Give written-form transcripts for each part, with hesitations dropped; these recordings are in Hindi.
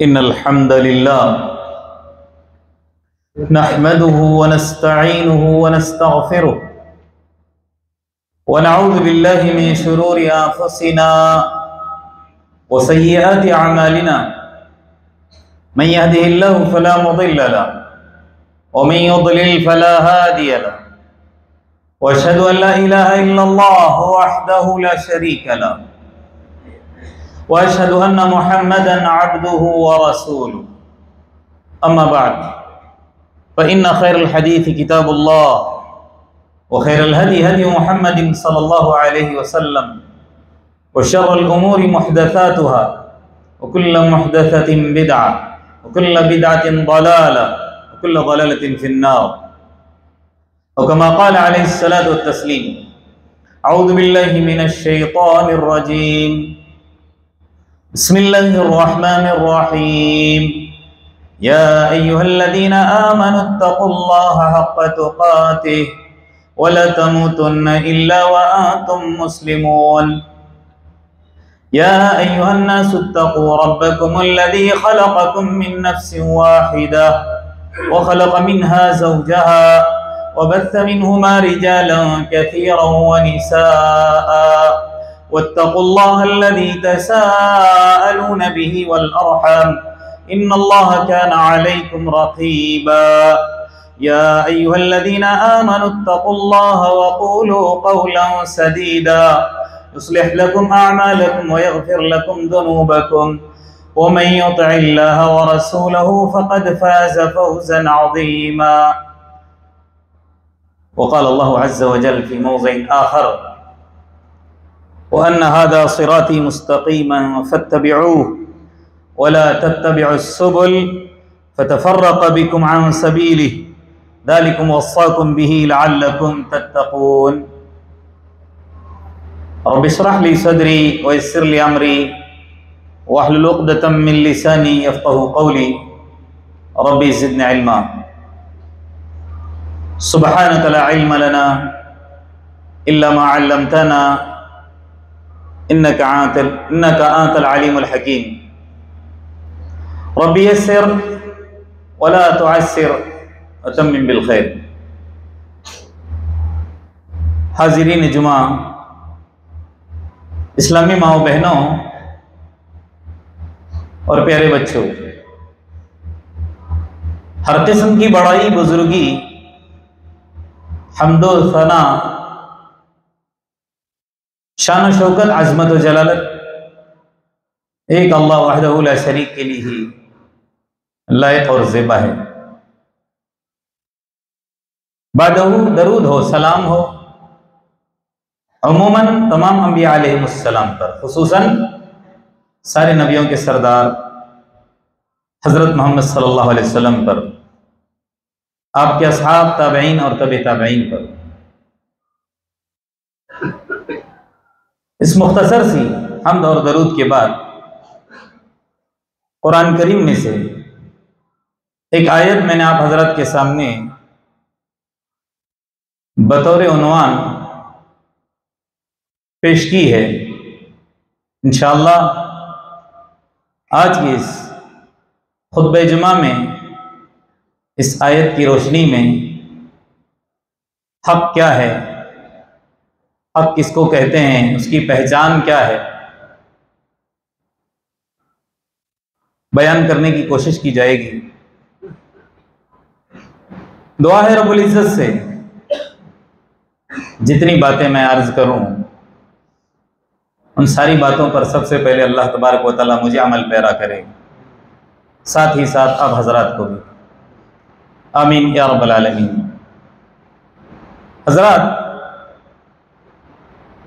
इन्नल हम्दलिल्लाह नहमदुहु व नस्तईनुहु व नस्तगफिरुह व नऊज़ु बिल्लाहि मिन शुरूरि अंफुसिना व सय्यिआति अमालिना मन यहदिहिल्लाहु फला मुदिल्ल लहु व मन युद्लिल फला हादिय लहु व अशहदु अन ला इलाहा इल्लल्लाह वहदहु ला शरीका लहु व अशहदु अन्ना मुहम्मदन अब्दुहु व रसूलुहु अम्मा बाद फ़इन्न खैरल हदीस किताबुल्लाह व खैरल हदी हदी मुहम्मदिन सल्लल्लाहु अलैहि वसल्लम व शर्रल उमूरि मुहदसातुहा व कुल्लु मुहदसतिन बिदअह व कुल्लु बिदअतिन ज़लालह व कुल्लु ज़लालतिन फिन्नार व कमा क़ाल अलैहिस्सलातु वत्तस्लीम अऊज़ु बिल्लाहि मिनश शैतानिर रजीम बिस्मिल्लाहिर रहमानिर रहीम या अय्युहल्लज़ीना आमनुत्तक़ुल्लाहा हक़्क़ तुक़ातिह व ला तमूतुन्ना इल्ला व अंतुम मुस्लिमून या अय्युहन्नासुत्तक़ू रब्बकुमुल्लज़ी ख़लक़कुम मिन नफ्सिन वाहिदह व ख़लक़ मिन्हा ज़ौजहा व बस्स मिन्हुमा रिजालन कसीरन व निसाअ वत्तक़ुल्लाहल्लज़ी तसाअलून बिही वल अर्हम इन्नल्लाह काना अलैकुम रक़ीबा या अय्युहल्लज़ीना आमनुत्तक़ुल्लाहा व क़ूलू क़ौलन सदीदा युस्लिह लकुम अअमालकुम व यग़फिर लकुम ज़ुनूबकुम व मन युतिइल्लाहा व रसूलहु फ़क़द फ़ाज़ फ़ौज़न अज़ीमा व क़ाल अल्लाहु अज़्ज़ व जल्ल फ़ी मौज़िइन आख़र व अन्न हाज़ा सिराती मुस्तक़ीमन फ़त्तबिऊह व ला तत्तबिउस सुबुल फ़तफ़र्रक़ बिकुम अन सबीलिह ज़ालिकुम वस्साकुम बिही लअल्लकुम तत्तक़ून रब्बि इश्रह ली सदरी व यस्सिर ली अमरी वहलुल उक़दतम मिन लिसानी यफ़क़हू क़ौली रब्बि ज़िदनी इल्मा सुब्हानक ला इल्म लना इल्ला मा अल्लमतना इन्नका अंतल अलीमुल हकीम रब्बि यस्सिर व ला तुअस्सिर व तम्मिम बिल खैर। हाज़िरीन जुमा, इस्लामी माओ बहनों और प्यारे बच्चों, हर किस्म की बड़ाई बुजुर्गी हम्दो सना शान शौकत अज़मत व जलालत एक अल्लाह वहदहु ला शरीक के लिए ही लायक और ज़ेबा है। बादहु दरूद हो, सलाम हो अमूमन तमाम अंबिया अलैहिमुस्सलाम पर, खुसूसन सारे नबियों के सरदार हज़रत मोहम्मद सल्लल्लाहु अलैहि वसल्लम पर, आपके असहाब, ताबईन और तबे ताबईन पर। इस मुख्तसर सी हम्द और दरूद के बाद कुरान करीम में से एक आयत मैंने आप हजरत के सामने बतौर उन्वान पेश की है। इंशाअल्लाह आज की इस खुतबे जुमा में इस आयत की रोशनी में हक क्या है, हक किसको कहते हैं, उसकी पहचान क्या है, बयान करने की कोशिश की जाएगी। दुआ है रब्बुल इज़्ज़त से जितनी बातें मैं अर्ज करूं उन सारी बातों पर सबसे पहले अल्लाह तबारक व तआला मुझे अमल पैरा करे, साथ ही साथ आप हजरात को भी, आमीन या रब्बल आलमीन। हजरात,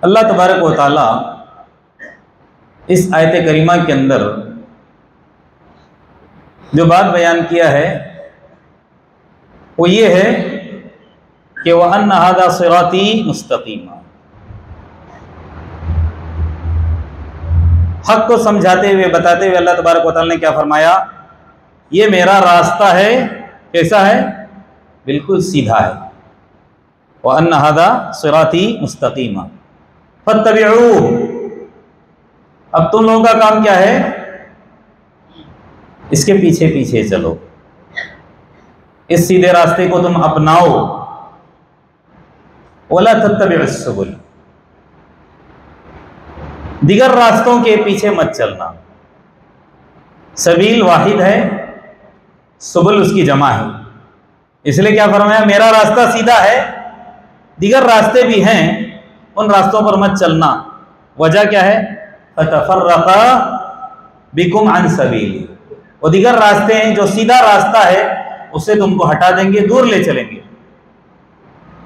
अल्लाह तबारक व तआला इस आयत करीमा के अंदर जो बात बयान किया है वो ये है कि वह अन्न हाज़ा सिराती मुस्तक़ीमा, हक को समझाते हुए बताते हुए अल्लाह तबारक व तआला ने क्या फरमाया, ये मेरा रास्ता है। कैसा है? बिल्कुल सीधा है। वह अन्न हाज़ा सिराती मुस्तक़ीमा फत्तबिऊह। अब तुम लोगों का काम क्या है? इसके पीछे पीछे चलो, इस सीधे रास्ते को तुम अपनाओ। वला तत्तबिउस सुबुल, दिगर रास्तों के पीछे मत चलना। सबील वाहिद है, सुबुल उसकी जमा है। इसलिए क्या फरमाया, मेरा रास्ता सीधा है, दिगर रास्ते भी हैं, उन रास्तों पर मत चलना। वजह क्या है, फतफर्रक़ा बिकुम अन सबीली, वो दिगर रास्ते हैं जो सीधा रास्ता है उससे तुमको हटा देंगे, दूर ले चलेंगे।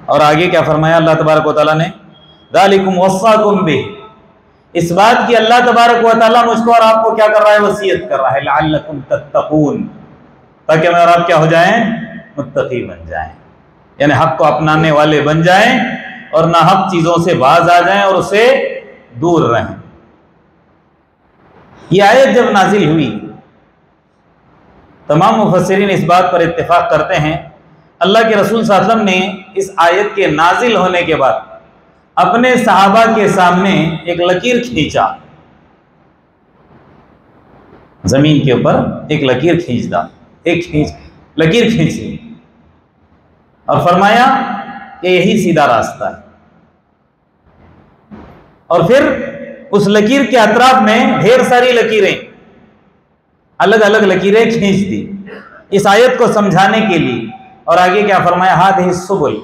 और आगे क्या फरमाया अल्लाह तबारक व तआला ने, ज़ालिकुम वस्साकुम बिह, इस बात की अल्लाह तबारक व तआला मुझको और आपको क्या कर रहा है, वसीयत कर रहा है, लअल्लकुम तत्तकून, ताकि मैं और आप क्या हो जाएं, मुत्तकी बन जाएं, यानी हक को अपनाने वाले बन जाएं और नाहक चीजों से बाज आ जाएं और उसे दूर रहें। यह आयत जब नाजिल हुई, तमाम मुफस्सिरीन इस बात पर इत्तेफाक करते हैं, अल्लाह के रसूल सल्लल्लाहु अलैहि वसल्लम ने इस आयत के नाजिल होने के बाद अपने सहाबा के सामने एक लकीर खींचा, जमीन के ऊपर एक लकीर खींचता, लकीर खींची और फरमाया कि यही सीधा रास्ता है। और फिर उस लकीर के अतराफ में ढेर सारी लकीरें, अलग अलग लकीरें खींच दी इस आयत को समझाने के लिए। और आगे क्या फरमाया, हादिही सुबुल,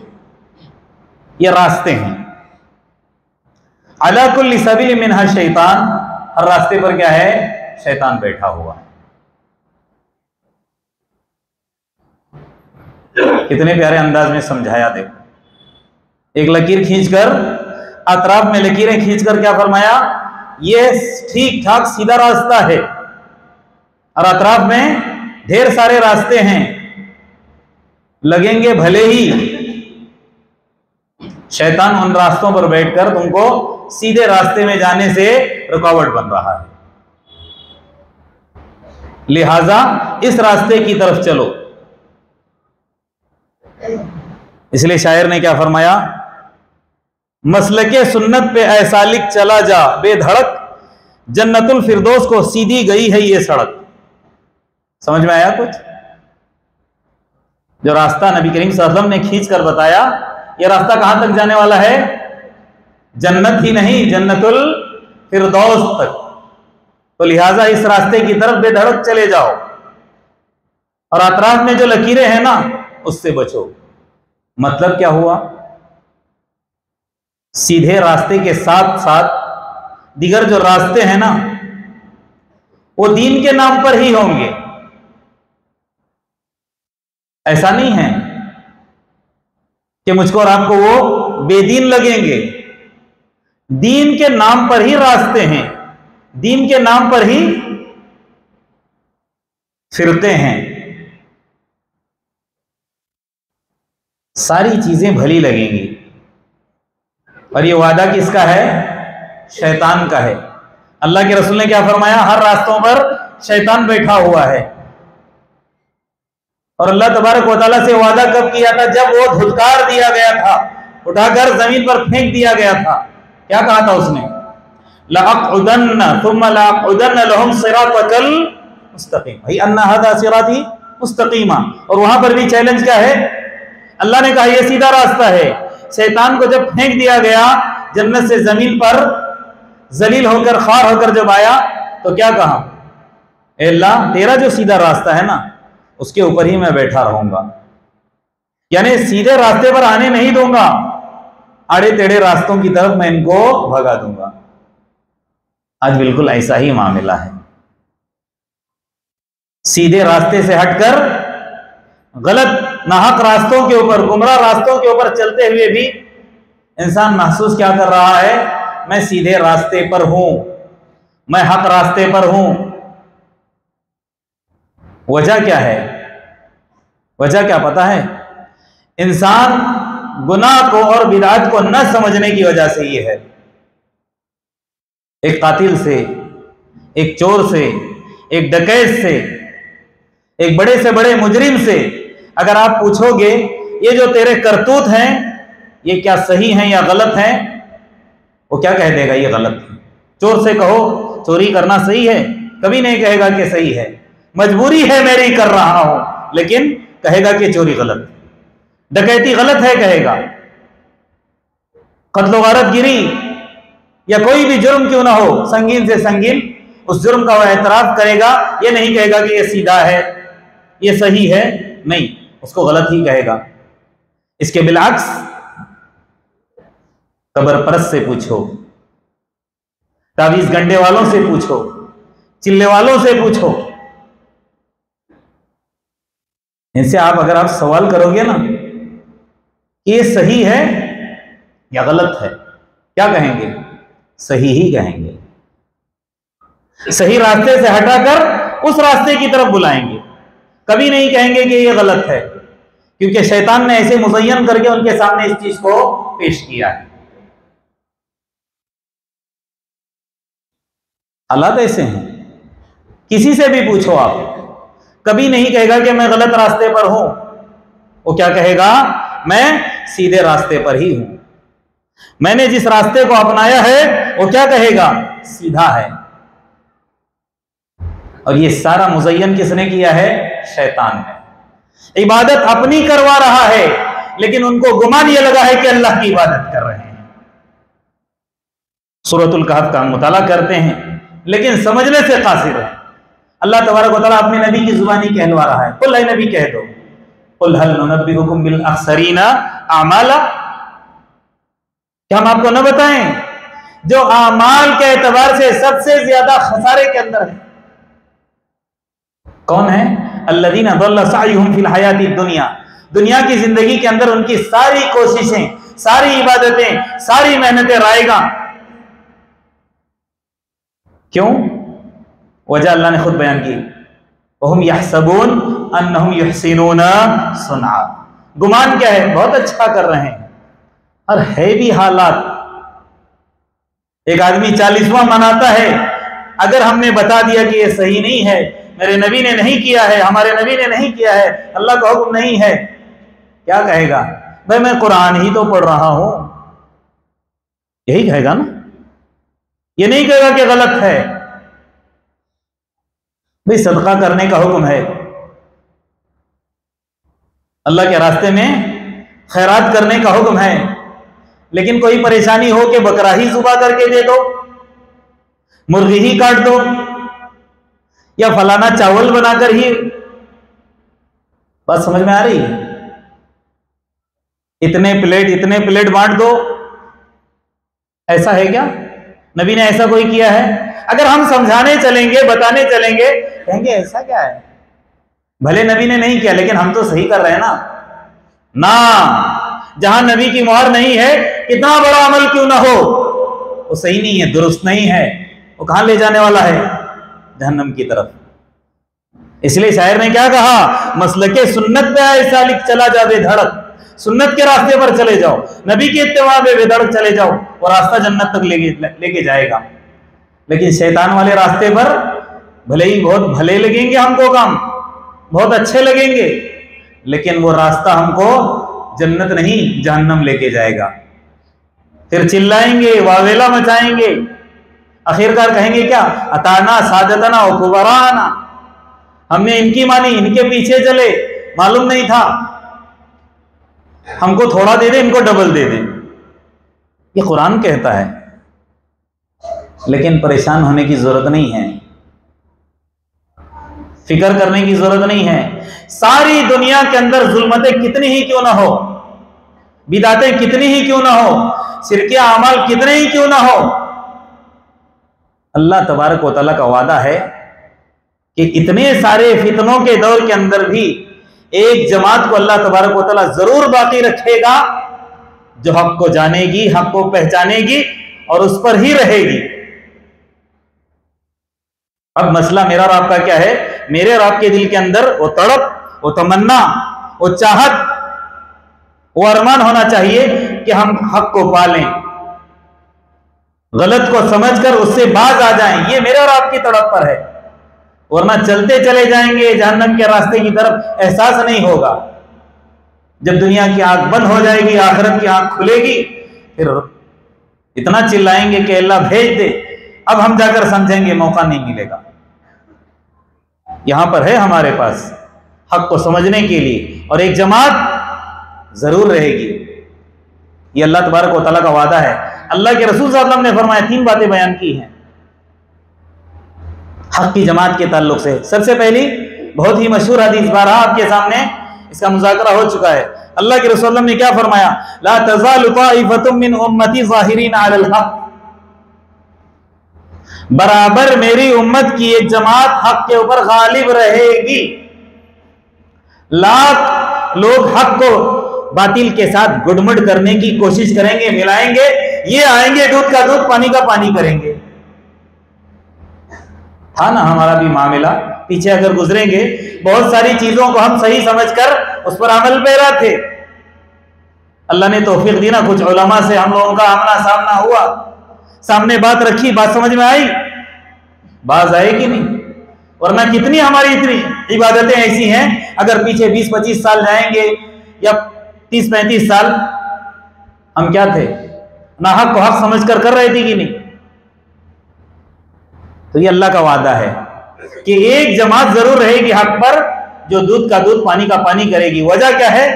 ये रास्ते हैं, अला कुल्ली सबील मिनहा शैतान, हर रास्ते पर क्या है, शैतान बैठा हुआ है। कितने प्यारे अंदाज में समझाया, देखो एक लकीर खींचकर, अतराफ में लकीरें खींचकर क्या फरमाया, ये ठीक ठाक सीधा रास्ता है और अतराफ में ढेर सारे रास्ते हैं, लगेंगे भले ही शैतान उन रास्तों पर बैठकर तुमको सीधे रास्ते में जाने से रुकावट बन रहा है, लिहाजा इस रास्ते की तरफ चलो। इसलिए शायर ने क्या फरमाया, मसलके सुन्नत पे ऐ सालिक चला जा बेधड़क, जन्नतुल फिरदौस को सीधी गई है ये सड़क। समझ में आया कुछ? जो रास्ता नबी करीम सल्लल्लाहु अलैहि वसल्लम ने खींच कर बताया, यह रास्ता कहां तक जाने वाला है, जन्नत ही नहीं, जन्नतुल फिरदौस तक। तो लिहाजा इस रास्ते की तरफ बेधड़क चले जाओ और अतराफ में जो लकीरें हैं ना, उससे बचो। मतलब क्या हुआ, सीधे रास्ते के साथ साथ दिगर जो रास्ते हैं ना, वो दीन के नाम पर ही होंगे। ऐसा नहीं है कि मुझको और आपको वो बेदीन लगेंगे, दीन के नाम पर ही रास्ते हैं, दीन के नाम पर ही फिरते हैं। सारी चीजें भली लगेंगी। और ये वादा किसका है, शैतान का है। अल्लाह के रसूल ने क्या फरमाया, हर रास्तों पर शैतान बैठा हुआ है। और अल्लाह तबारक व तआला से वादा कब किया था, जब वो धुतकार दिया गया था, उठाकर जमीन पर फेंक दिया गया था। क्या कहा था उसने, लअक़उदन्न थुम्मा लअक़उदन्न लहुम सिरातकल मुस्तक़ीम, भाई अन्ना हादा सिराती मुस्तक़ीमा। और वहां पर भी चैलेंज क्या है, अल्लाह ने कहा यह सीधा रास्ता है। शैतान को जब फेंक दिया गया जन्नत से जमीन पर, जलील होकर खार होकर जब आया, तो क्या कहा, अल्लाह तेरा जो सीधा रास्ता है ना, उसके ऊपर ही मैं बैठा रहूंगा, यानी सीधे रास्ते पर आने नहीं दूंगा, आड़े टेढ़े रास्तों की तरफ मैं इनको भगा दूंगा। आज बिल्कुल ऐसा ही मामला है। सीधे रास्ते से हटकर गलत नाहक रास्तों के ऊपर, गुमराह रास्तों के ऊपर चलते हुए भी इंसान महसूस क्या कर रहा है, मैं सीधे रास्ते पर हूं, मैं हक रास्ते पर हूं। वजह क्या है, वजह क्या पता है, इंसान गुनाह को और बिदअत को न समझने की वजह से ये है। एक कातिल से, एक चोर से, एक डकैत से, एक बड़े से बड़े मुजरिम से अगर आप पूछोगे ये जो तेरे करतूत हैं ये क्या सही हैं या गलत हैं, वो क्या कह देगा, ये गलत है। चोर से कहो चोरी करना सही है, कभी नहीं कहेगा कि सही है। मजबूरी है मेरी कर रहा हूं, लेकिन कहेगा कि चोरी गलत, डकैती गलत है कहेगा, कत्लो गारत गिरी या कोई भी जुर्म क्यों ना हो, संगीन से संगीन उस जुर्म का वह एतराफ करेगा। ये नहीं कहेगा कि ये सीधा है, ये सही है, नहीं, उसको गलत ही कहेगा। इसके बिलअक्स कब्र परस्त से पूछो, तावीज गंडे वालों से पूछो, चिल्ले वालों से पूछो, इनसे अगर आप सवाल करोगे ना कि ये सही है या गलत है, क्या कहेंगे? सही ही कहेंगे। सही रास्ते से हटाकर उस रास्ते की तरफ बुलाएंगे, कभी नहीं कहेंगे कि ये गलत है, क्योंकि शैतान ने ऐसे मुज़य्यन करके उनके सामने इस चीज को पेश किया है। हालात ऐसे हैं, किसी से भी पूछो आप, कभी नहीं कहेगा कि मैं गलत रास्ते पर हूं, वो क्या कहेगा? मैं सीधे रास्ते पर ही हूं, मैंने जिस रास्ते को अपनाया है वो क्या कहेगा? सीधा है। और ये सारा मुज़य्यन किसने किया है? शैतान ने। इबादत अपनी करवा रहा है, लेकिन उनको गुमान ये लगा है कि अल्लाह की इबादत कर रहे हैं। सूरतुल कहफ का मुताला करते हैं, लेकिन समझने से कासिर है। अल्लाह तबारक व तआला अपने नबी की जुबानी कहलवा रहा है, कुल नबी कह दो, कुल हल नुनब्बिउकुम बिल अखसरीना आमाला, क्या हम आपको न बताएं जो आमाल के एतबार से सबसे ज्यादा खसारे के अंदर है? कौन है? अल्लज़ीना ज़ल्ला सअयुहुम फिल हयाति दुनिया, दुनिया की जिंदगी के अंदर उनकी सारी कोशिशें, सारी इबादतें, सारी मेहनतें रायगा। क्यों? वजह अल्लाह ने खुद बयान की, वहुम यहसबून अन्नहुम युहसिनूना सुन्ना, गुमान क्या है? बहुत अच्छा कर रहे हैं, और है भी हालात। एक आदमी 40वां मनाता है, अगर हमने बता दिया कि ये सही नहीं है, मेरे नबी ने नहीं किया है, हमारे नबी ने नहीं किया है, अल्लाह का हुक्म नहीं है, क्या कहेगा? भाई मैं कुरान ही तो पढ़ रहा हूं, यही कहेगा ना, ये नहीं कहेगा कि गलत है। भाई सदका करने का हुक्म है, अल्लाह के रास्ते में खैरात करने का हुक्म है, लेकिन कोई परेशानी हो कि बकरा ही ज़ुबा करके दे दो, मुर्गी ही काट दो, या फलाना चावल बनाकर ही, बात समझ में आ रही है? इतने प्लेट बांट दो, ऐसा है क्या? नबी ने ऐसा कोई किया है? अगर हम समझाने चलेंगे, बताने चलेंगे, कहेंगे ऐसा क्या है, भले नबी ने नहीं किया, लेकिन हम तो सही कर रहे हैं ना। जहां नबी की मोहर नहीं है, कितना बड़ा अमल क्यों ना हो, वो सही नहीं है, दुरुस्त नहीं है, वो कहां ले जाने वाला है? जहन्नम की तरफ। इसलिए शायर ने क्या कहा? मसलके सुन्नत पे आए सालिक चला जा बेधड़क, सुन्नत के रास्ते पर चले जाओ, नबी के इत्तिबा पे बेधड़क चले जाओ, वो रास्ता जन्नत तक लेके जाएगा। लेकिन शैतान वाले रास्ते पर भले ही बहुत भले लगेंगे हमको, काम बहुत अच्छे लगेंगे, लेकिन वो रास्ता हमको जन्नत नहीं जहन्नम लेके जाएगा। फिर चिल्लाएंगे, वावेला मचाएंगे, आखिरकार कहेंगे क्या? अताना सादतना व कुबराना, हमने इनकी मानी, इनके पीछे चले, मालूम नहीं था, हमको थोड़ा दे दे, इनको डबल दे दे। ये कुरान कहता है, लेकिन परेशान होने की जरूरत नहीं है, फिक्र करने की जरूरत नहीं है। सारी दुनिया के अंदर जुल्मतें कितनी ही क्यों ना हो, बिदातें कितनी ही क्यों ना हो, शिरकिया अमाल कितने ही क्यों ना हो, अल्लाह तबारक व तआला का वादा है कि इतने सारे फितनों के दौर के अंदर भी एक जमात को अल्लाह तबारक व तआला जरूर बाकी रखेगा, जो हक को जानेगी, हक को पहचानेगी और उस पर ही रहेगी। अब मसला मेरा और आपका क्या है? मेरे और आपके दिल के अंदर वो तड़प, वो तमन्ना, वो चाहत, वो अरमान होना चाहिए कि हम हक को पालें, गलत को समझकर उससे बाज आ जाएं। ये मेरे और आपकी तड़प पर है, वरना चलते चले जाएंगे जहन्नम के रास्ते की तरफ, एहसास नहीं होगा। जब दुनिया की आंख बंद हो जाएगी, आखिरत की आंख खुलेगी, फिर इतना चिल्लाएंगे कि अल्लाह भेज दे, अब हम जाकर समझेंगे मौका नहीं मिलेगा। यहां पर है हमारे पास हक को समझने के लिए, और एक जमात जरूर रहेगी। ये अल्लाह तबारक व तआला का वादा है। अल्लाह के रसूल सल्लल्लाहु अलैहि वसल्लम ने फरमाया, 3 बातें बयान की हैं हक की जमात के ताल्लुक से। सबसे पहली बहुत ही मशहूर हदीस, बारहा आपके सामने इसका मुज़ाकरा हो चुका है। अल्लाह के रसूल ने क्या फरमाया, ला तज़ालु ताइफतुम मिन उम्मती ज़ाहिरीन अलल हक, बराबर मेरी उम्मत की एक जमात हक के ऊपर गालिब रहेगी। लाख लोग हक को बातिल के साथ गुडमुड करने की कोशिश करेंगे, मिलाएंगे, ये आएंगे दूध का दूध पानी का पानी करेंगे। था ना हमारा भी मामला, पीछे अगर गुजरेंगे बहुत सारी चीजों को हम सही समझकर उस पर अमल पैरा थे। अल्लाह ने तौफीक दी ना, कुछ उलमा से हम लोगों का आमना सामना हुआ, सामने बात रखी, बात समझ में आई, बात आएगी नहीं। वरना कितनी हमारी इतनी इबादतें ऐसी हैं, अगर पीछे 20-25 साल जाएंगे या 30-35 साल, हम क्या थे, ना हक को हक समझकर कर रहे थे कि नहीं। तो ये अल्लाह का वादा है कि एक जमात जरूर रहेगी हक पर, जो दूध का दूध पानी का पानी करेगी। वजह क्या है,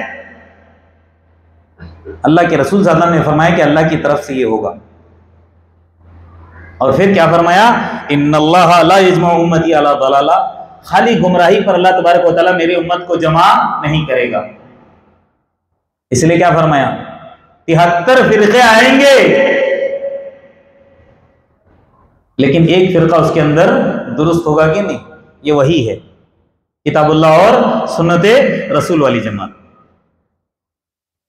अल्लाह के रसूल सल्लल्लाहु अलैहि वसल्लम ने फरमाया कि अल्लाह की तरफ से ये होगा। और फिर क्या फरमाया, इन्नल्लाह ला यजमउ उम्मती अला दलाला, खाली गुमराही पर अल्लाह तबारक व तआला मेरी उम्मत को जमा नहीं करेगा। इसलिए क्या फरमाया, 73 फिरके आएंगे, लेकिन एक फिरका उसके अंदर दुरुस्त होगा कि नहीं, ये वही है किताबुल्लाह और सुन्नते रसूल वाली जमात।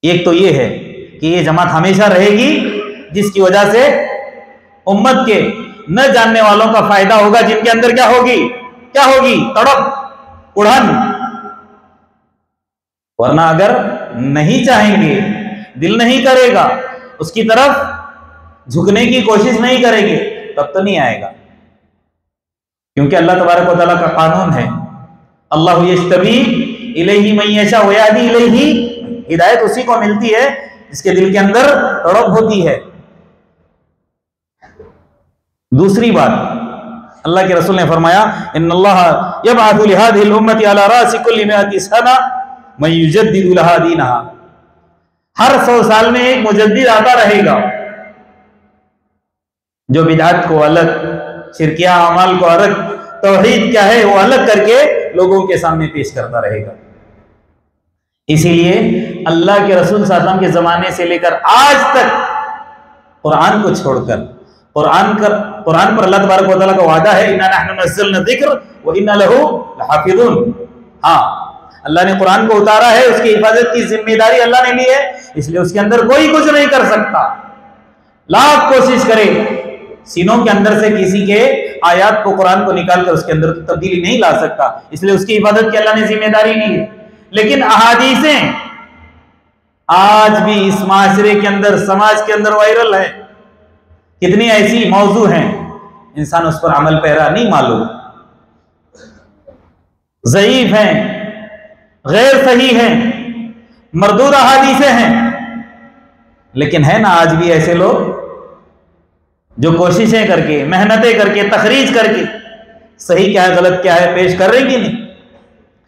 एक तो ये है कि ये जमात हमेशा रहेगी, जिसकी वजह से उम्मत के न जानने वालों का फायदा होगा, जिनके अंदर क्या होगी, तड़प, उड़न। वरना अगर नहीं चाहेंगे, दिल नहीं करेगा, उसकी तरफ झुकने की कोशिश नहीं करेंगे, तब तो नहीं आएगा। क्योंकि अल्लाह तबारक व तआला का कानून है, अल्लाहु यज्तबी इलैहि मन यशा व यहदी इलैहि, हिदायत उसी को मिलती है जिसके दिल के अंदर तड़प होती है। दूसरी बात, अल्लाह के रसूल ने फरमाया, इन्नल्लाह यबअथु लिहादिहिल उम्मति अला रासि कुल्ली मिअति सना मन युजद्दिदु लहा दीनहा, हर 100 साल में एक मुजद्दिद आता रहेगा, जो बिदअत को अलग, शिरकिया अमाल को अलग, तौहीद क्या है वो अलग करके लोगों के सामने पेश करता रहेगा। इसीलिए अल्लाह के रसूल सल्लल्लाहु अलैहि वसल्लम के जमाने से लेकर आज तक कुरान को छोड़कर, कुरान पर अल्लाह तबारक व तआला का वादा है, इन्ना नहनु नज़्ज़लना ज़िक्र व इन्ना लहू लहाफ़िज़ून। हाँ, अल्लाह ने कुरान को उतारा है, उसकी हिफाजत की जिम्मेदारी अल्लाह ने ली है, इसलिए उसके अंदर कोई कुछ नहीं कर सकता। लाख कोशिश करे, सीनों के अंदर से किसी के आयात को, कुरान को निकाल कर उसके अंदर तब्दीली नहीं ला सकता, इसलिए उसकी इबादत की अल्लाह ने जिम्मेदारी ली है। लेकिन अहादीसें आज भी इस माशरे के अंदर, समाज के अंदर वायरल है। कितनी ऐसी मौजू हैं, इंसान उस पर अमल पैरा नहीं मालूम, ज़ईफ हैं, गैर सही हैं, मरदूद अहादीसें हैं। लेकिन है ना आज भी ऐसे लोग जो कोशिशें करके, मेहनतें करके, तखरीज करके सही क्या है गलत क्या है पेश कर रहे कि नहीं।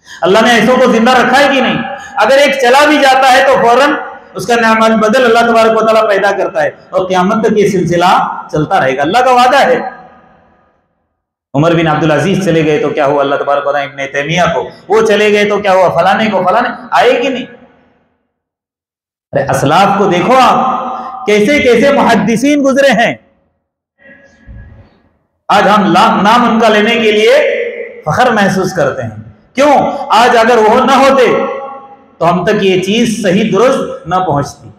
अल्लाह ने ऐसों को जिंदा रखा है कि नहीं। अगर एक चला भी जाता है तो फौरन उसका नाम बदल अल्लाह तबारक व तआला पैदा करता है, और क़यामत तक ये सिलसिला चलता रहेगा। अल्लाह का वादा है। उमर बिन अब्दुल अजीज चले गए तो क्या हुआ, अल्लाह तबारक व तआला इब्न तैमिया को, वो चले गए तो क्या हुआ, फलाने को, फलाने आएगी नहीं। अरे असलाफ को देखो आप, कैसे कैसे मुहद्दिसीन गुजरे हैं। आज हम नाम उनका लेने के लिए फख्र महसूस करते हैं। क्यों? आज अगर वो ना होते तो हम तक ये चीज सही दुरुस्त ना पहुंचती।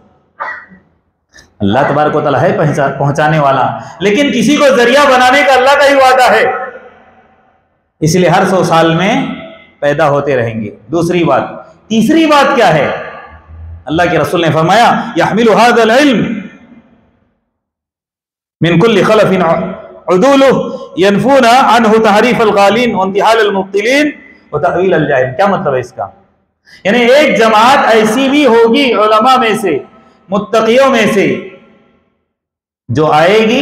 अल्लाह तबारक व तआला है पहुंचाने वाला, लेकिन किसी को जरिया बनाने का अल्लाह का ही वादा है, इसलिए हर 100 साल में पैदा होते रहेंगे। दूसरी बात, तीसरी बात क्या है, अल्लाह के रसूल ने फरमाया, यहमिलु हाज़ल इल्म मिन कुल्ली खलफिन उदूलुहु यनफूना अनहु तहरीफ अल-गालिन व इंतिहाल अल-मुब्तिलीन व तअवील अल-जाहिल। क्या मतलब है इसका? यानी एक जमात ऐसी भी होगी उलमा में से, मुत्तकियों में से, जो आएगी,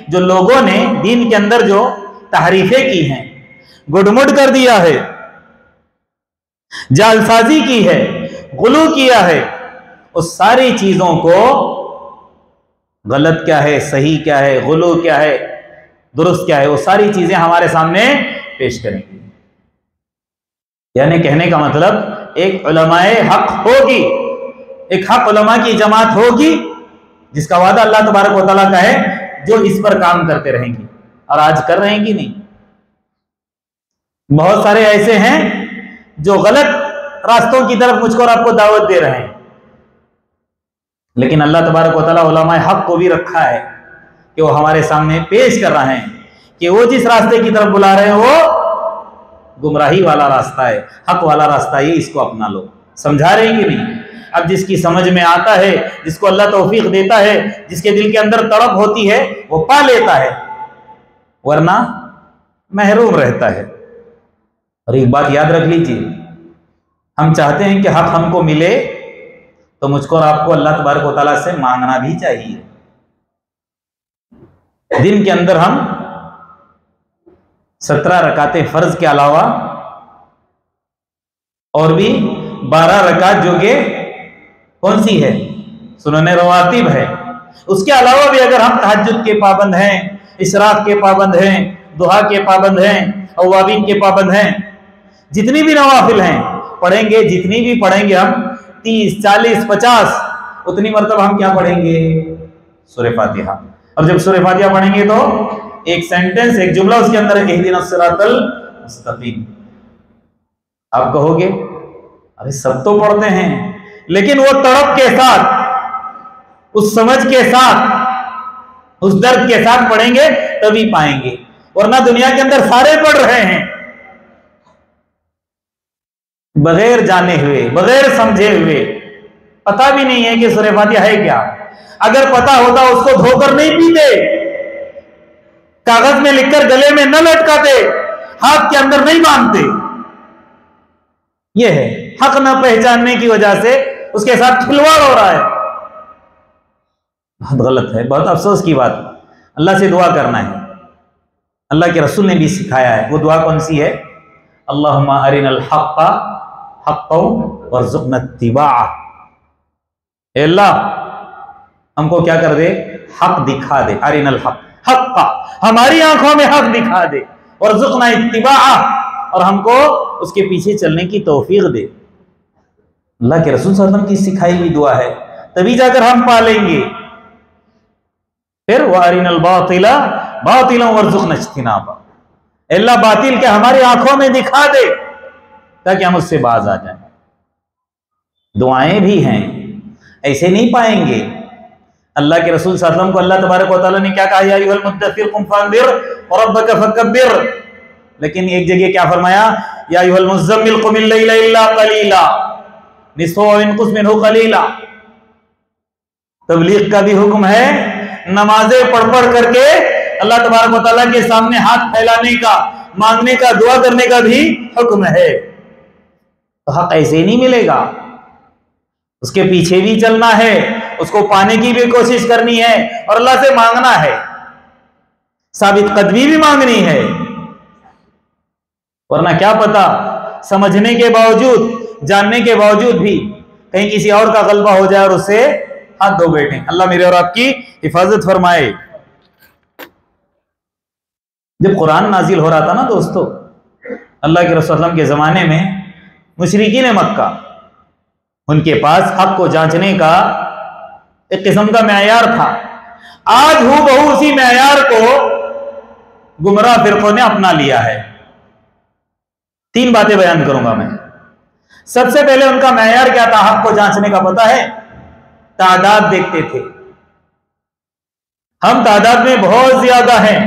जो लोगों ने दीन के अंदर जो तहरीफें की हैं, गुडमुड कर दिया है, जालसाजी की है, गुलू किया है, उस सारी चीजों को गलत क्या है, सही क्या है, गुलू क्या है, दुरुस्त क्या है, वो सारी चीजें हमारे सामने पेश करेंगे। यानी कहने का मतलब एक उलमाए हक होगी, एक हक उलमा की जमात होगी जिसका वादा अल्लाह तबारक व तआला का है, जो इस पर काम करते रहेंगी। और आज कर रहे हैं कि नहीं? बहुत सारे ऐसे हैं जो गलत रास्तों की तरफ मुझको और आपको दावत दे रहे हैं, लेकिन अल्लाह तबारक व तआला उलमाए हक को भी रखा है कि वो हमारे सामने पेश कर रहे हैं कि वो जिस रास्ते की तरफ बुला रहे हैं वो गुमराही वाला रास्ता है, हक वाला रास्ता, ये इसको अपना लो। समझा रहे हैं कि नहीं? अब जिसकी समझ में आता है, जिसको अल्लाह तौफीक देता है, जिसके दिल के अंदर तड़प होती है, वो पा लेता है, वरना महरूम रहता है। और एक बात याद रख लीजिए, हम चाहते हैं कि हक हमको मिले तो मुझको और आपको अल्लाह तबारक व तआला से मांगना भी चाहिए। दिन के अंदर हम 17 रकातें फर्ज के अलावा और भी 12 रकात जो कि कौन सी है, सुनने रवातिब है, उसके अलावा भी अगर हम तहज्जुद के पाबंद हैं, इशराक के पाबंद हैं, दुहा के पाबंद हैं, अवाबीन के पाबंद हैं, जितनी भी नवाफिल हैं पढ़ेंगे, जितनी भी पढ़ेंगे हम 30, 40, 50, उतनी मरतबा हम क्या पढ़ेंगे? सूरह फातिहा। और जब सूरह फातिहा पढ़ेंगे तो एक सेंटेंस, एक जुमला उसके अंदर है, इहदिनस सिरातल मुस्तकीम। आप कहोगे अरे सब तो पढ़ते हैं, लेकिन वो तड़प के साथ, उस समझ के साथ, उस दर्द के साथ पढ़ेंगे तभी पाएंगे, वरना दुनिया के अंदर सारे पढ़ रहे हैं बगैर जाने हुए, बगैर समझे हुए, पता भी नहीं है कि सूरह फातिहा है क्या। अगर पता होता उसको धोकर नहीं पीते, कागज में लिखकर गले में न लटकाते, हाथ के अंदर नहीं बांधते। यह है हक न पहचानने की वजह से उसके साथ खिलवाड़ हो रहा है। बहुत गलत है, बहुत अफसोस की बात। अल्लाह से दुआ करना है, अल्लाह के रसूल ने भी सिखाया है। वो दुआ कौन सी है? अल्लाहुम्मा अरिनल हक्का हक्कन वरज़ुक़ना इत्तिबाअ। अल्लाह हमको क्या कर दे? हक दिखा दे। अरिनल हक हक्का, हमारी आंखों में हक दिखा दे, वरज़ुक़ना इत्तिबाअ, और हमको उसके पीछे चलने की तौफीक दे। अल्लाह के रसूल सल्लल्लाहु अलैहि वसल्लम की सिखाई हुई दुआ है, तभी जाकर हम पालेंगे। फिर वअरिनल बातिला बातिलन वरज़ुक़ना इज्तिनाबा, अल्लाह बातिल के हमारी आंखों में दिखा दे ताकि हम उससे बाज आ जाएं। दुआएं भी हैं, ऐसे नहीं पाएंगे। अल्लाह के रसूल सल्लल्लाहु अलैहि वसल्लम को अल्लाह तबारक व तआला ने क्या कहा? या अय्युहल मुद्दस्सिर कुम फअंदिर व रब्बका फकब्बिर। लेकिन एक जगह क्या फरमाया? या अय्युहल मुज़्ज़म्मिल कुमिल लैला इल्ला क़लीला निस्फ़हु व इनक़ुस मिन्हु क़लीला। तबलीग का भी हुक्म है, नमाजें पढ़ पढ़ करके अल्लाह तबारक व तआला के सामने हाथ फैलाने का, मांगने का, दुआ करने का भी हुक्म है। तो हक ऐसे ही नहीं मिलेगा, उसके पीछे भी चलना है, उसको पाने की भी कोशिश करनी है और अल्लाह से मांगना है, साबित कदमी भी मांगनी है। वरना क्या पता समझने के बावजूद, जानने के बावजूद भी कहीं किसी और का गलबा हो जाए और उससे हाथ धो बैठे। अल्लाह मेरे और आपकी हिफाजत फरमाए। जब कुरान नाजिल हो रहा था ना दोस्तों, अल्लाह के रसूल सल्लल्लाहु अलैहि वसल्लम के जमाने में मुशरिकीन मक्का, उनके पास हक को जांचने का एक किस्म का मेयार था। आज हूबहू उसी मेयार को गुमराह फिरकों ने अपना लिया है। 3 बातें बयान करूंगा मैं। सबसे पहले उनका मेयार क्या था हक को जांचने का, पता है? तादाद देखते थे। हम तादाद में बहुत ज्यादा हैं,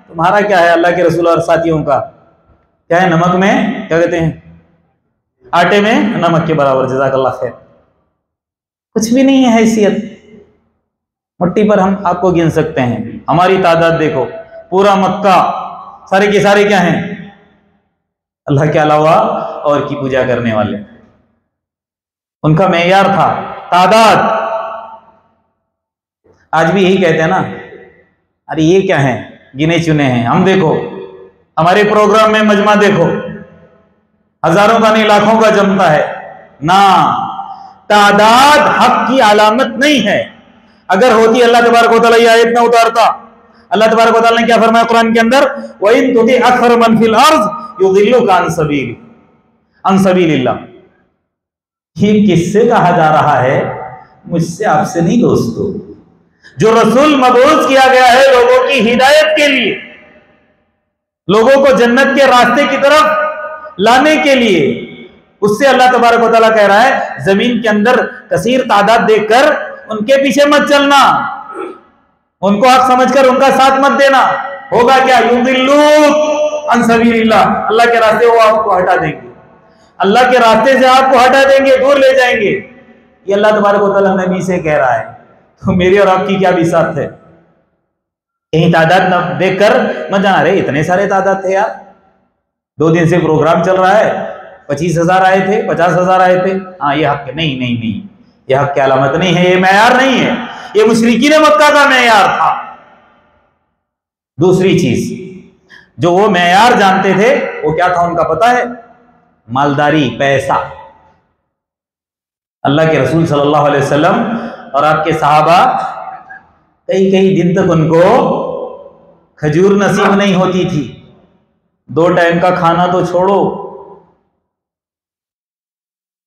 तुम्हारा क्या है अल्लाह के रसूल और साथियों का? क्या है? नमक में क्या कहते हैं? आटे में नमक के बराबर। जज़ाकल्लाह खैर। कुछ भी नहीं है हैसियत, मुट्ठी पर हम आपको गिन सकते हैं। हमारी तादाद देखो, पूरा मक्का सारे के सारे क्या हैं? अल्लाह के अलावा और की पूजा करने वाले। उनका मेयार था तादाद। आज भी यही कहते हैं ना, अरे ये क्या है, गिने चुने हैं। हम देखो, हमारे प्रोग्राम में मजमा देखो, हजारों का नहीं लाखों का जमता है ना। तादाद हक की अलामत नहीं है। अगर होती अल्लाह तबारक व तआला ये आयत ना उतारता। अल्लाह तबारक व तआला ने क्या फरमाया कुरान के अंदर, व इन तुति अक्सर मन फिल अर्ज़ युदिल्लुका अन सबीलिल्लाह। ये किससे कहा जा रहा है? मुझसे आपसे नहीं दोस्तों। जो रसूल मबऊस किया गया है लोगों की हिदायत के लिए, लोगों को जन्नत के रास्ते की तरफ लाने के लिए, उससे अल्लाह तबारक व तआला कह रहा है जमीन के अंदर कसीर तादाद देखकर उनके पीछे मत चलना, उनको हक समझकर उनका साथ मत देना। होगा क्या? युदिल्लुका अन सबीलिल्लाह, अल्लाह के रास्ते वो आपको हटा देंगे, अल्लाह के रास्ते से आपको हटा देंगे, दूर ले जाएंगे। ये अल्लाह तबारक व तआला नबी से कह रहा है। तो मेरी और आपकी क्या बिसात है? कहीं तादाद न देखकर मत जाना, रहे इतने सारे तादाद थे यार, 2 दिन से प्रोग्राम चल रहा है, 25,000 आए थे, 50,000 आए थे, हाँ ये हक नहीं नहीं नहीं, ये हक की अलामत नहीं है, ये मेयार नहीं है, ये मुशरिकीन मक्का का मेयार था। दूसरी चीज जो वो मेयार जानते थे वो क्या था उनका पता है? मालदारी, पैसा। अल्लाह के रसूल सल्लल्लाहु अलैहि वसल्लम और आपके सहाबा कई कई दिन तक उनको खजूर नसीब नहीं होती थी। 2 टाइम का खाना तो छोड़ो,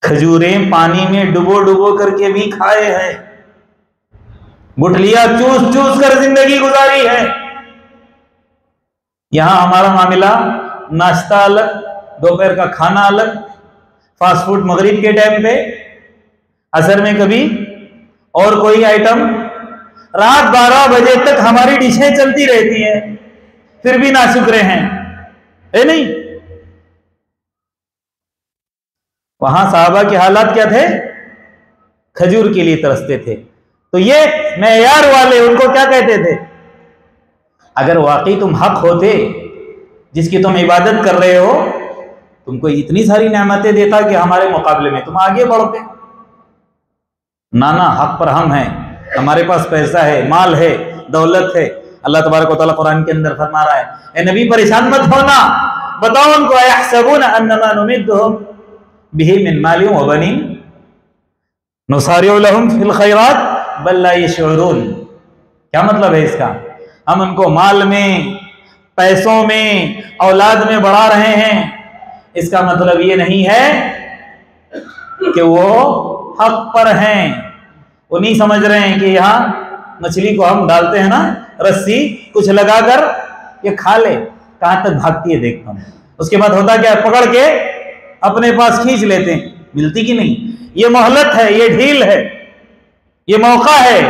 खजूरें पानी में डुबो डुबो करके भी खाए हैं, गुठलियां चूस चूस कर जिंदगी गुजारी है। यहां हमारा मामला नाश्ता अलग, दोपहर का खाना अलग, फास्ट फूड मगरिब के टाइम पे, असर में कभी और कोई आइटम, रात 12 बजे तक हमारी डिशें चलती रहती हैं, फिर भी नाशुक्रे हैं, है नहीं? वहां साहबा के हालात क्या थे? खजूर के लिए तरसते थे। तो ये मेयार वाले उनको क्या कहते थे? अगर वाकई तुम हक होते जिसकी तुम इबादत कर रहे हो, तुमको इतनी सारी नेमतें देता कि हमारे मुकाबले में तुम आगे बढ़ते। ना ना, हक पर हम हैं, हमारे पास पैसा है, माल है, दौलत है। अल्लाह तबारक व तआला कुरान के अंदर फरमा रहा है, ए नबी परेशान मत होना, बताओ उनको, अयहसबून अन्नमा नुमिद्दुहुम बिही मिन मालिन व बनीन नुसारिउ लहुम फिल खैरात बल ला यशऊरून। क्या मतलब है इसका? हम उनको माल में, पैसों में, औलाद में बढ़ा रहे हैं, इसका मतलब ये नहीं है कि वो हक पर हैं। वो नहीं समझ रहे हैं कि यहाँ मछली को हम डालते हैं ना रस्सी, कुछ लगाकर ये खा ले, कहां तक भागती है देखता हूं। उसके बाद होता क्या? पकड़ के अपने पास खींच लेते हैं, मिलती कि नहीं? ये मोहलत है, ये ढील है, ये मौका है।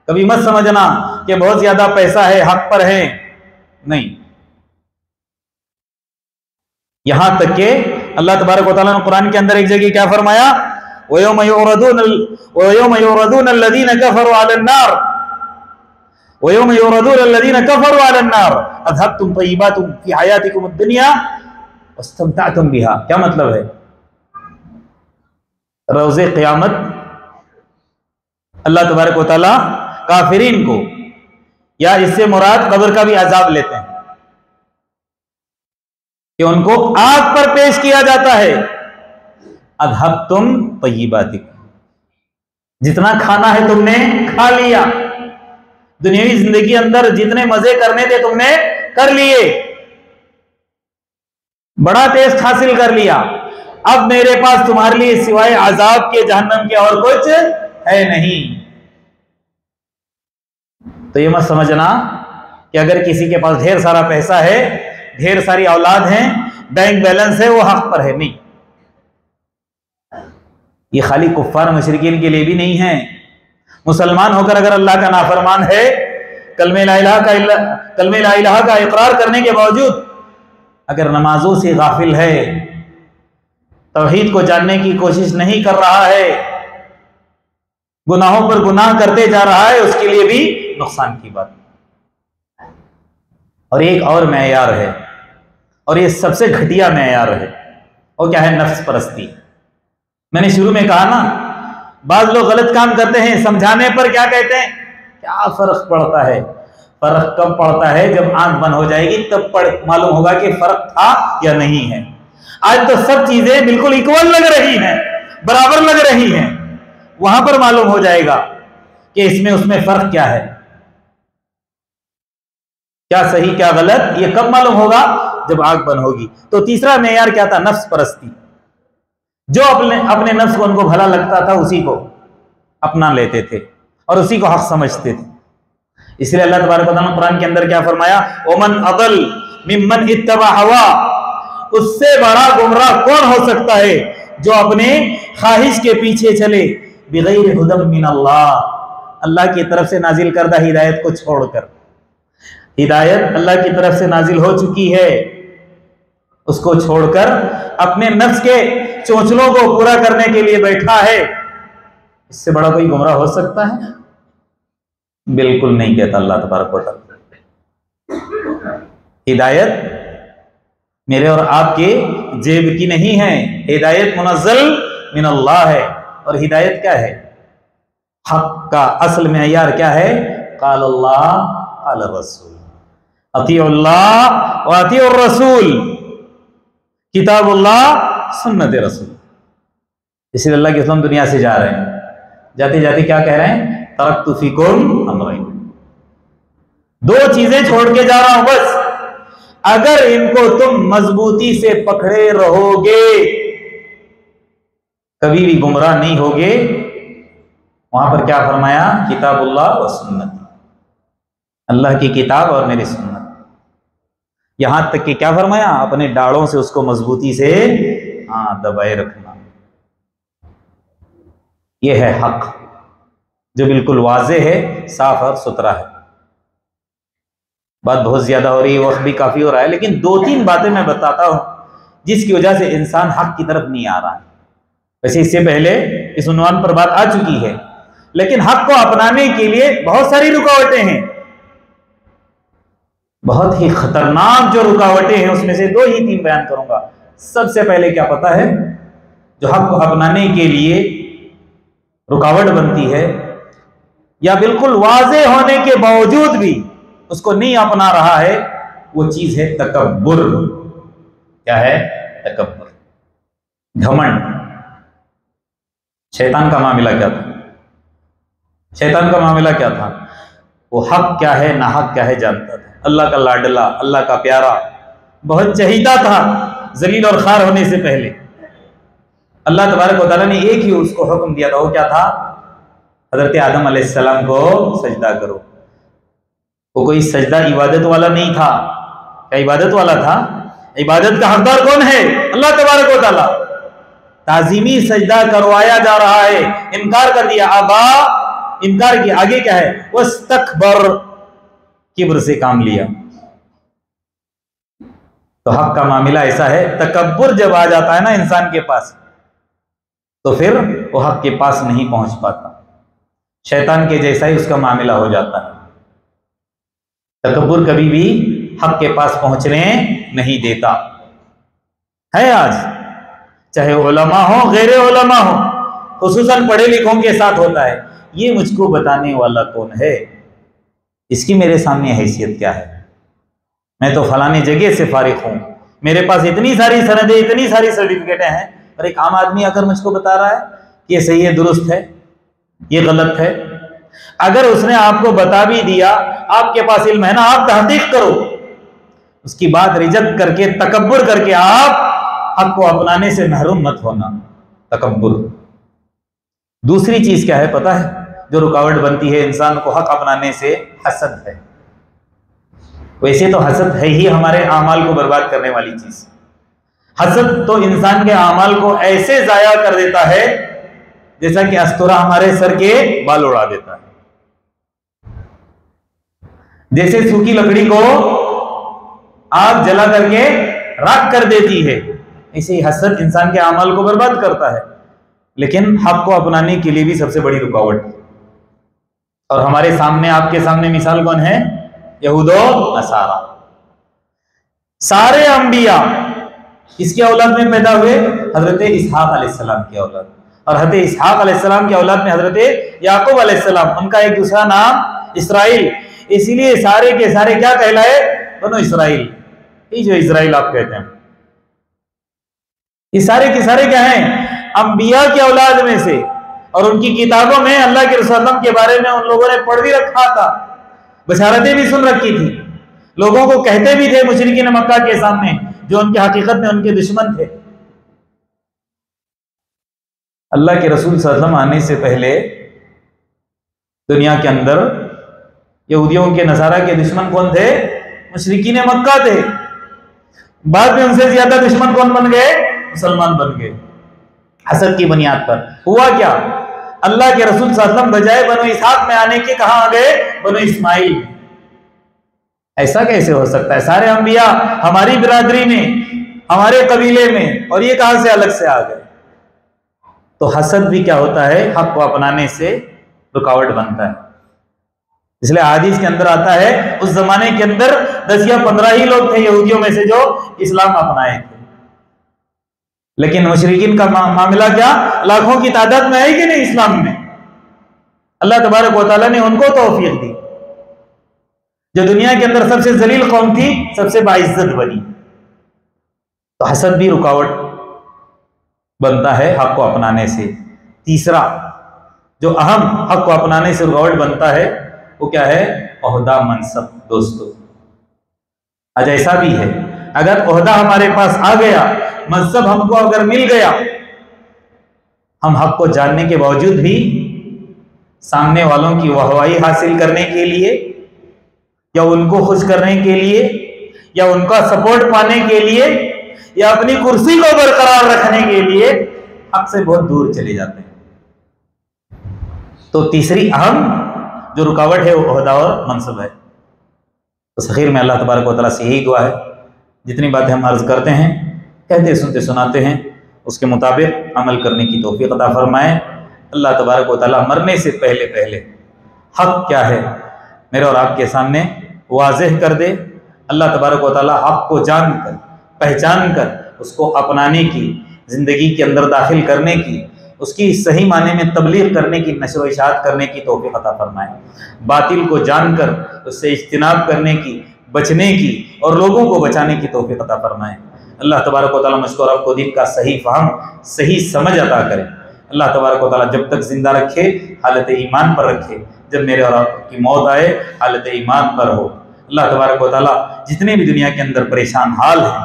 कभी मत समझना कि बहुत ज्यादा पैसा है, हक पर है, नहीं। यहां तक के अल्लाह तबारक व तआला ने कुरान के अंदर एक जगह क्या फरमाया? वयौम युरदून अल्लज़ीना कफ़रू अलन नार वयौम युरदून अल्लज़ीना कफ़रू अलन नार अज़हबतुम तय्यिबातुम फ़ी हयातिकुम अद-दुनिया वस्तमतअतुम बिहा। क्या मतलब है? रोज़े क़यामत अल्लाह तबारक व तआला काफिरीन को, या इससे मुराद कब्र का भी अजाब लेते हैं कि उनको आग पर पेश किया जाता है। अज़हबतुम तय्यिबातिकुम, जितना खाना है तुमने खा लिया, दुनियावी जिंदगी अंदर जितने मजे करने थे तुमने कर लिए, बड़ा टेस्ट हासिल कर लिया, अब मेरे पास तुम्हारे लिए सिवाय अजाब के, जहन्नम के और कुछ है नहीं। तो ये मत समझना कि अगर किसी के पास ढेर सारा पैसा है, ढेर सारी औलाद है, बैंक बैलेंस है, वो हक पर है, नहीं। ये खाली कुफ्फार मुशरिकीन के लिए भी नहीं है। मुसलमान होकर अगर अल्लाह का नाफरमान है, कलमे ला इलाहा का इकरार करने के बावजूद अगर नमाजों से गाफिल है, तौहीद को जानने की कोशिश नहीं कर रहा है, गुनाहों पर गुनाह करते जा रहा है, उसके लिए भी नुकसान की बात। और एक और मेयार है, और ये सबसे घटिया मेयार है, और क्या है? नफ्स परस्ती। मैंने शुरू में कहा ना, बाज लोग गलत काम करते हैं, समझाने पर क्या कहते हैं? क्या फर्क पड़ता है, फर्क कब पड़ता है? जब आंख बंद हो जाएगी तब मालूम होगा कि फर्क था या नहीं है। आज तो सब चीजें बिल्कुल इक्वल लग रही हैं, बराबर लग रही हैं। वहां पर मालूम हो जाएगा कि इसमें उसमें फर्क क्या है, क्या सही क्या गलत। ये कब मालूम होगा? जब आंख बंद होगी। तो तीसरा मेयार क्या था? नफ्स परस्ती। जो अपने नफ्स को उनको भला लगता था उसी को अपना लेते थे और उसी को हक समझते थे। इसलिए अल्लाह तबारक व तआला कुरान के अंदर क्या फरमाया? ओमन अदल मिम्मन इत्तबा हवा। उससे बड़ा गुमराह कौन हो सकता है जो अपने ख्वाहिश के पीछे चले, बिगैर हुदम मिन अल्लाह, अल्लाह की तरफ से नाजिल करदा हिदायत को छोड़कर। हिदायत अल्लाह की तरफ से नाजिल हो चुकी है, उसको छोड़कर अपने नफ्स के चोंचलों को पूरा करने के लिए बैठा है। इससे बड़ा कोई गुमराह हो सकता है? बिल्कुल नहीं कहता अल्लाह तबारक व तआला। हिदायत मेरे और आपके जेब की नहीं है, हिदायत मुनज़्ज़ल मिन अल्लाह है। और हिदायत क्या है? हक का असल मेयार क्या है? क़ाल अल्लाह क़ाल रसूल, अतीउल्लाह व अतीउर रसूल, किताबुल्लाह सुन्नत रसूल। इसलिए अल्लाह के रसूल दुनिया से जा रहे हैं, जाते जाते क्या कह रहे हैं? तरक्तु फीकुम अमरैन, दो चीजें छोड़ के जा रहा हूं बस, अगर इनको तुम मजबूती से पकड़े रहोगे कभी भी गुमराह नहीं होगे। वहां पर क्या फरमाया? किताबुल्लाह व सुन्नत, अल्लाह की किताब और मेरी सुन्नत। यहां तक कि क्या फरमाया? अपने डालों से उसको मजबूती से दबाए रखना। यह है हक जो बिल्कुल वाज़े है, साफ और सुथरा है। बात बहुत ज्यादा हो रही है, वक्त भी काफी हो रहा है, लेकिन दो तीन बातें मैं बताता हूं जिसकी वजह से इंसान हक की तरफ नहीं आ रहा है। वैसे इससे पहले इस उन्वान पर बात आ चुकी है, लेकिन हक को अपनाने के लिए बहुत सारी रुकावटें हैं। बहुत ही खतरनाक जो रुकावटें हैं उसमें से दो ही तीन बयान करूंगा। सबसे पहले क्या पता है, जो हक को अपनाने के लिए रुकावट बनती है या बिल्कुल वाज़े होने के बावजूद भी उसको नहीं अपना रहा है, वो चीज है तकब्बुर। क्या है? तकब्बुर, घमंड। शैतान का मामला क्या था? शैतान का मामला क्या था? वो हक क्या है ना हक क्या है जानता था। अल्लाह का लाडला, अल्लाह का प्यारा, बहुत चहीता था जलील और खार होने से पहले। अल्लाह तबारक व तआला ने एक ही उसको हुक्म दिया था, वो क्या था? हजरत आदम अलैहिस्सलाम को सजदा करो। वो कोई सजदा इबादत वाला नहीं था। क्या इबादत वाला था? इबादत का हकदार कौन है? अल्लाह तबारक व तआला। ताजीमी सजदा करवाया जा रहा है, इनकार कर दिया, अबा, इनकार किया। आगे क्या है? वस्तकबर, किब्र से काम लिया। तो हक का मामला ऐसा है, तकब्बुर जब आ जाता है ना इंसान के पास, तो फिर वो हक के पास नहीं पहुंच पाता। शैतान के जैसा ही उसका मामला हो जाता है। तकब्बुर कभी भी हक के पास पहुंचने नहीं देता है। आज चाहे उलमा हो गैर उलमा हो, खुसूसन पढ़े लिखों के साथ होता है। ये मुझको बताने वाला कौन है? इसकी मेरे सामने हैसियत क्या है? मैं तो फलाने जगह से फारिग हूं, मेरे पास इतनी सारी सनदें, इतनी सारी सर्टिफिकेटें हैं, और एक आम आदमी आकर मुझको बता रहा है कि ये सही है, दुरुस्त है, ये गलत है। अगर उसने आपको बता भी दिया, आपके पास इल्म है ना, आप तहकीक करो, उसकी बात रिजेक्ट करके तकब्बुर करके आप हक को अपनाने से महरूम मत होना। तकब्बुर। दूसरी चीज क्या है पता है जो रुकावट बनती है इंसान को हक अपनाने से? हसद है। वैसे तो हसद है ही हमारे आमाल को बर्बाद करने वाली चीज। हसद तो इंसान के आमाल को ऐसे जाया कर देता है जैसा कि अस्तूरा हमारे सर के बाल उड़ा देता है। जैसे सूखी लकड़ी को आग जला करके राख कर देती है, ऐसे ही हसद इंसान के आमाल को बर्बाद करता है। लेकिन हक को अपनाने के लिए भी सबसे बड़ी रुकावट, और हमारे सामने, आपके सामने मिसाल कौन है? यहूदो नसारा। सारे अंबिया किसके औलाद में पैदा हुए? हजरत इसहाक अलैहिस्सलाम की औलाद। और हजरत इसहाक अलैहिस्सलाम की औलाद में हजरत याकूब अलैहिस्सलाम, उनका एक दूसरा नाम इसराइल। इसीलिए सारे के सारे क्या कहलाए? बनो इसराइल। ये जो इसराइल आप कहते हैं, ये सारे के सारे क्या हैं? अंबिया की औलाद में से। और उनकी किताबों में अल्लाह के रसूल के बारे में उन लोगों ने पढ़ भी रखा था, बशारतें भी सुन रखी थी, लोगों को कहते भी थे मुशरिकीन मक्का के सामने, जो उनके हकीकत में उनके दुश्मन थे। अल्लाह के रसूल सल्लल्लाहु अलैहि वसल्लम आने से पहले दुनिया के अंदर यहूदियों के नसारा के दुश्मन कौन थे? मुशरिकीन मक्का थे। बाद में उनसे ज्यादा दुश्मन कौन बन गए? मुसलमान बन गए, हसद की बुनियाद पर। हुआ क्या? अल्लाह के रसूल सल्लल्लाहु अलैहि वसल्लम बजाय बनो इसहाक में आने के कहां आ गए? बनो इस्माइल। ऐसा कैसे हो सकता है? सारे अंबिया हमारी बिरादरी में, हमारे कबीले में, और ये कहां से अलग से आ गए? तो हसद भी क्या होता है? हक को अपनाने से रुकावट बनता है। इसलिए हदीस के अंदर आता है, उस जमाने के अंदर 10 या 15 ही लोग थे यहूदियों में से जो इस्लाम अपनाए थे। लेकिन मुशरिकीन का मामला क्या? लाखों की तादाद में है कि नहीं इस्लाम में? अल्लाह तबारक व तआला ने उनको तौफीक दी। जो दुनिया के अंदर सबसे जलील कौम थी, सबसे बाइज्जत बनी। तो हसद भी रुकावट बनता है हक को अपनाने से। तीसरा जो अहम हक को अपनाने से रुकावट बनता है वो क्या है? ओहदा, मनसब। दोस्तों, आज ऐसा भी है, अगर ओहदा हमारे पास आ गया, मनसब हमको अगर मिल गया, हम हक को जानने के बावजूद भी सामने वालों की वाहवाही हासिल करने के लिए, या उनको खुश करने के लिए, या उनका सपोर्ट पाने के लिए, या अपनी कुर्सी को बरकरार रखने के लिए हक से बहुत दूर चले जाते हैं। तो तीसरी अहम जो रुकावट है वो ओहदा और मनसब है। तो सखीर में अल्लाह तबारक व तआला से यही दुआ है, जितनी बातें हम अर्ज करते हैं, कहते सुनते सुनाते हैं, उसके मुताबिक अमल करने की तौफीक अता फरमाए। अल्लाह तबारक व तआला मरने से पहले पहले हक क्या है मेरे और आपके सामने वाज़ेह कर दे। अल्लाह तबारक व तआला हक को जानकर, पहचान कर उसको अपनाने की, ज़िंदगी के अंदर दाखिल करने की, उसकी सही माने में तबलीग करने की, नशर व इशाअत करने की तौफीक अता फरमाए। बातिल को जानकर उससे इज्तिनाब करने की, बचने की, और लोगों को बचाने की तौफीक अता फरमाए। अल्लाह तबारक व तआला मुझको और आपको दीन का सही फहम, सही समझ अता करे। अल्लाह तबारक व तआला जब तक जिंदा रखे हालत ईमान पर रखे, जब मेरे और आपकी मौत आए हालत ईमान पर हो। अल्लाह तबारक व तआला जितने भी दुनिया के अंदर परेशान हाल हैं,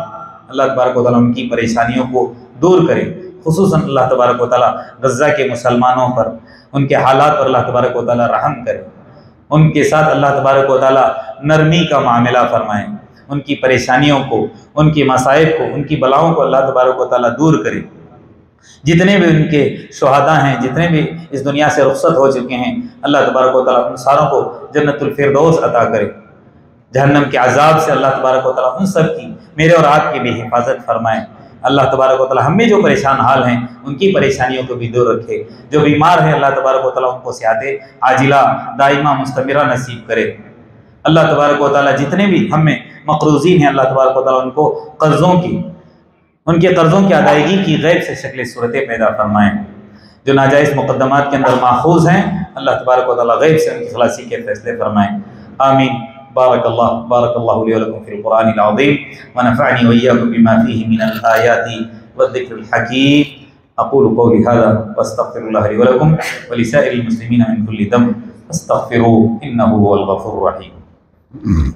अल्लाह तबारक व तआला उनकी परेशानियों को दूर करे। खुसूसन अल्लाह तबारक व तआला गज़्ज़ा के मुसलमानों पर, उनके हालात पर अल्लाह तबारक व तआला रहम करे। उनके साथ अल्लाह तबारक व तआला नरमी का मामला फरमाए। उनकी परेशानियों को, उनकी मसाइब को, उनकी बलाओं को अल्लाह तबारक व तआला दूर करे। जितने भी उनके शुहदा हैं, जितने भी इस दुनिया से रुखसत हो चुके हैं, अल्लाह तबारक व तआला उन सारों को जन्नतुल फिरदौस अता करे। जहन्नम के अजाब से अल्लाह तबारक व तआला उन सब की, मेरे और आपकी भी हिफाजत फरमाए। अल्लाह तबारक व तआला हमें जो परेशान हाल हैं उनकी परेशानियों को भी दूर रखे। जो बीमार हैं अल्लाह तबारक व तआला उनको सेहत आजिला दाइमा मुस्तमिरा नसीब करे। अल्लाह तबारक व तआला जितने भी हमें मक़रूज़ीन हैं, अल्लाह तबारक व तआला उनको कर्ज़ों की, उनके कर्ज़ों की अदायगी की गैब से शक्ल सूरतें पैदा फरमाएँ। जो नाजायज़ मुक़द्दमात के अंदर माखूज़ हैं, अल्लाह तबारक व तआला गैब से उनकी खलासी के फैसले फरमाएँ। आमीन। बारकल्लाहु ली व लकुम फिल कुरानिल अज़ीम व नफ़अनी व इय्याकुम बिमा फ़ीहि मिनल आयाति वज़्ज़िक्रिल हकीम। अक़ूलु क़ौली हाज़ा व अस्तग़फ़िरुल्लाह ली व लकुम व लिसाइरिल मुस्लिमीन मिन कुल्लि ज़ंब फस्तग़फ़िरूहु इन्नहु हुवल गफ़ूरुर रहीम।